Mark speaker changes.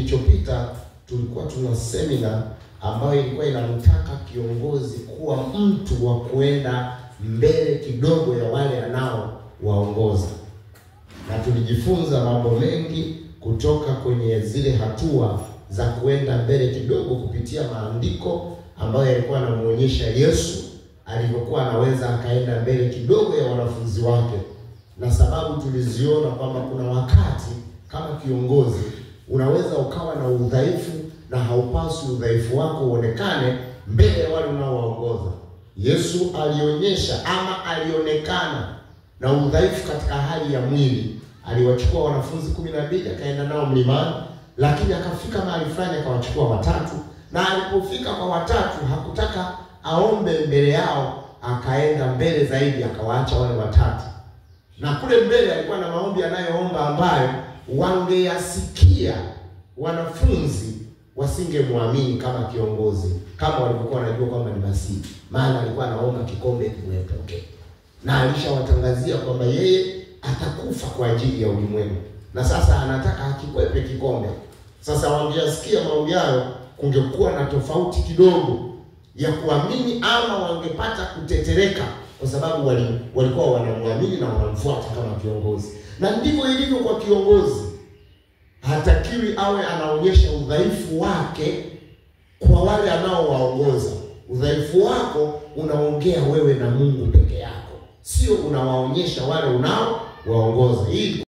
Speaker 1: kilichopita tulikuwa tuna semina ambayo ilikuwa inamtaka kiongozi kuwa mtu wa kuenda mbele kidogo ya wale anao waongoza. Na tulijifunza mambo mengi kutoka kwenye zile hatua za kuenda mbele kidogo kupitia maandiko ambayo yalikuwa yanamuonyesha Yesu alivyokuwa anaweza akaenda mbele kidogo ya wanafunzi wake. Na sababu tuliziona kwamba kuna wakati kama kiongozi unaweza ukawa na udhaifu na haupaswi udhaifu wako uonekane mbele ya wale unaowaongoza. Yesu alionyesha ama alionekana na udhaifu katika hali ya mwili. Aliwachukua wanafunzi 12 akaenda nao mlimani, lakini akafika mahali fulani akawachukua 3, na alipofika kwa 3 hakutaka aombe mbele yao, akaenda mbele zaidi akawaacha wale 3. Na kule mbele alikuwa na maombi anayoomba ambayo wangeyasikia wanafunzi wasingemwamini kama kiongozi, kama walivyokuwa wanajua kwamba ni Masihi. Maana alikuwa anaomba kikombe kimwepokee, na alishawatangazia kwamba yeye atakufa kwa ajili ya ulimwengu, na sasa anataka akikwepe kikombe. Sasa wangeyasikia maombi hayo, kungekuwa na tofauti kidogo ya kuamini, ama wangepata kutetereka, kwa sababu walikuwa wanamwamini na wanamfuata kama kiongozi. Na ndivyo ilivyo kwa kiongozi. Hatakiwi awe anaonyesha udhaifu wake kwa wale anaowaongoza. Udhaifu wako unaongea wewe na Mungu peke yako, sio unawaonyesha wale unaowaongoza. Hii